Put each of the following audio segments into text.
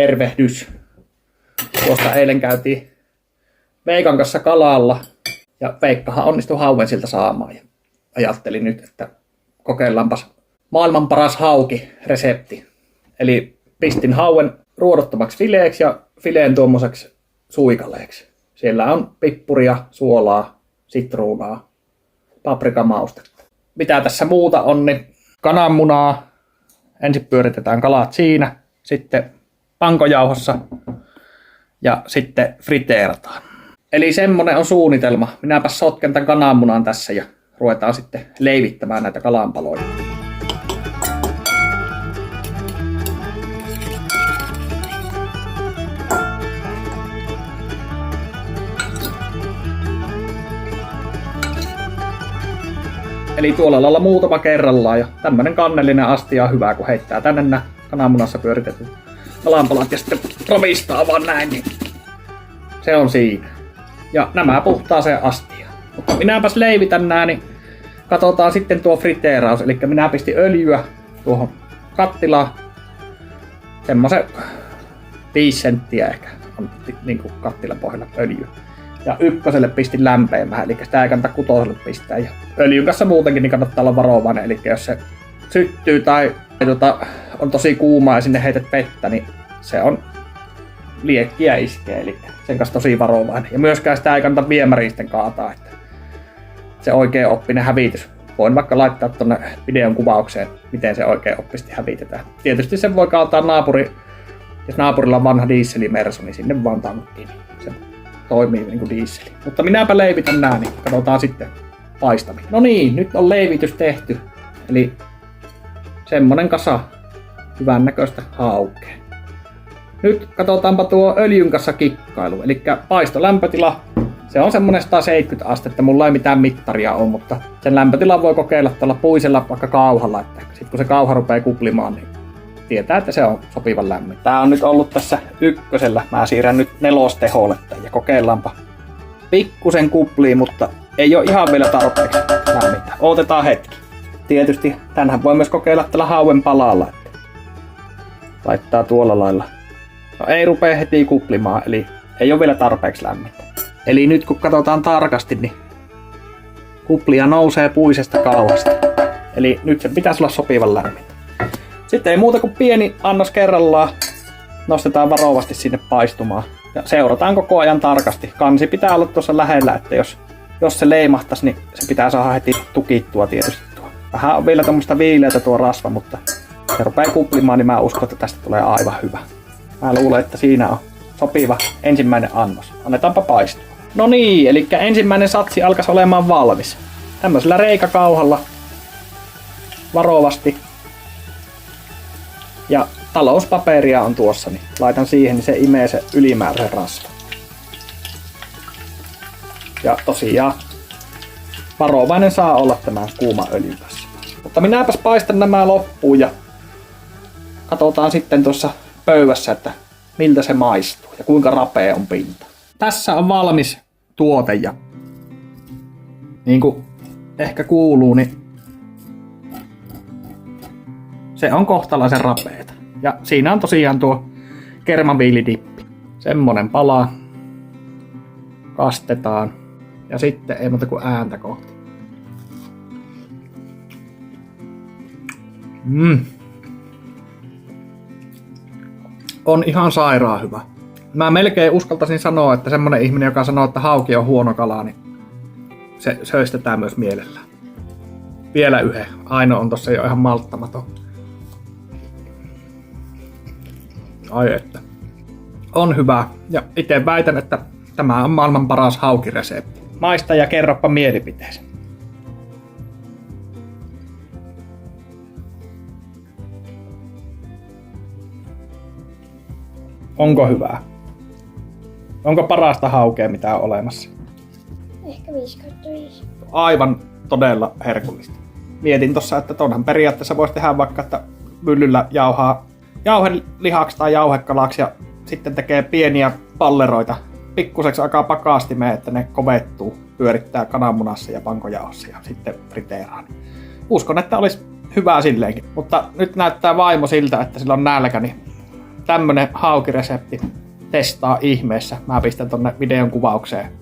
tervehdys. Tuosta eilen käytiin Veikan kanssa kalalla ja Veikkahan onnistui hauen siltä saamaan. Ja ajattelin nyt, että kokeillaanpas maailman paras hauki-resepti. Eli pistin hauen ruodottomaksi fileeksi ja fileen tuommoiseksi suikaleeksi. Siellä on pippuria, suolaa, sitruunaa, paprikamaustetta. Mitä tässä muuta on, niin kananmunaa. Ensin pyöritetään kalat siinä, sitten pankojauhossa ja sitten friteerataan. Eli semmonen on suunnitelma. Minäpä sotken tämän kananmunan tässä ja ruvetaan sitten leivittämään näitä kalanpaloja. Eli tuolla lailla muutama kerrallaan ja tämmönen kannellinen astia on hyvä, kun heittää tänne nämä kananmunassa pyöritetyt kalanpalat ja sitten ravistaa vaan näin, niin se on siinä. Ja nämä puhtaaseen astiaan. Mutta minäpäs leivitän nää, niin katsotaan sitten tuo friteeraus. Eli minä pistin öljyä tuohon kattilaan. Semmoisen 5 senttiä ehkä on niin kuin kattilan pohjalla öljyä. Ja ykköselle pistin lämpeämään, eli sitä ei kannata kutoselle pistää. Ja öljyn kanssa muutenkin niin kannattaa olla varovainen, eli jos se syttyy tai on tosi kuumaa ja sinne heität vettä, niin se on liekkiä iskee, eli sen kanssa tosi varovainen. Ja myöskään sitä ei kannata viemäriin sitten kaataa, että se oikein oppinen hävitys. Voin vaikka laittaa tuonne videon kuvaukseen, miten se oikein oppisesti hävitetään. Tietysti sen voi kaataa naapuri, jos naapurilla on vanha dieselimersu, niin sinne vaan tankkiin. Se toimii niin kuin dieseli. Mutta minäpä leivitän nää, niin katsotaan sitten paistaminen. No niin, nyt on leivitys tehty. Eli semmonen kasa hyvän näköistä haukea. Nyt katsotaanpa tuo öljyn kanssa kikkailu. Eli paistolämpötila, se on semmonen 170 astetta. Mulla ei mitään mittaria ole, mutta sen lämpötilan voi kokeilla tuolla puisella vaikka kauhalla. Että sit kun se kauha rupeaa kuplimaan, niin tietää, että se on sopivan lämmin. Tää on nyt ollut tässä ykkösellä. Mä siirrän nyt 4 teholle ja kokeillaanpa. Pikkusen kuplii, mutta ei ole ihan vielä tarpeeksi lämmintä. Otetaan hetki. Tietysti tänhän voi myös kokeilla tällä hauen palalla. Että laittaa tuolla lailla. No ei rupea heti kuplimaan, eli ei ole vielä tarpeeksi lämmintä. Eli nyt kun katsotaan tarkasti, niin kuplia nousee puisesta kauhasta. Eli nyt se pitäisi olla sopivan lämmintä. Sitten ei muuta kuin pieni annos kerrallaan. Nostetaan varovasti sinne paistumaan. Ja seurataan koko ajan tarkasti. Kansi pitää olla tuossa lähellä, että jos se leimahtaisi, niin se pitää saada heti tukittua tietysti. Vähän on vielä tämmöistä viileätä tuo rasva, mutta se rupeaa kuplimaan, niin mä uskon, että tästä tulee aivan hyvä. Mä luulen, että siinä on sopiva ensimmäinen annos. Annetaanpa paistua. No niin, eli ensimmäinen satsi alkaisi olemaan valmis. Tämmöisellä reikäkauhalla varovasti. Ja talouspaperia on tuossa, niin laitan siihen, niin se imee se ylimääräisen rasvan. Ja tosiaan varovainen saa olla tämän kuuman öljyn kanssa. Mutta minäpäs paistan nämä loppuun ja katsotaan sitten tuossa pöydässä, että miltä se maistuu ja kuinka rapea on pinta. Tässä on valmis tuote ja niin kuin ehkä kuuluu, niin se on kohtalaisen rapeeta. Ja siinä on tosiaan tuo kermaviilidippi. Semmonen pala. Kastetaan. Ja sitten ei muuta kuin ääntä kohti. On ihan sairaan hyvä. Mä melkein uskaltaisin sanoa, että semmonen ihminen, joka sanoo, että hauki on huono kala, niin se söistetään myös mielellään. Vielä yhden. Aino on tossa jo ihan malttamaton. Ai että. On hyvä. Ja itse väitän, että tämä on maailman paras haukiresepti. Maista ja kerropa mielipiteesi. Onko hyvää? Onko parasta haukea mitä on olemassa? Ehkä 5/5. Aivan todella herkullista. Mietin tossa, että tonhan periaatteessa voisi tehdä vaikka, että myllyllä jauhaa jauhelihaksi tai jauhekalaksi ja sitten tekee pieniä palleroita pikkuseksi aikaa pakastimeen, että ne kovettuu, pyörittää kananmunassa ja pankojauhossa ja sitten friteeraan. Uskon, että olisi hyvää silleenkin, mutta nyt näyttää vaimo siltä, että sillä on nälkä, niin tämmönen haukiresepti. Testaa ihmeessä. Mä pistän tonne videon kuvaukseen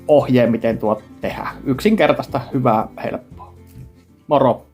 ohjeen, miten tuo tehdään. Yksinkertaista, hyvää, helppoa. Moro!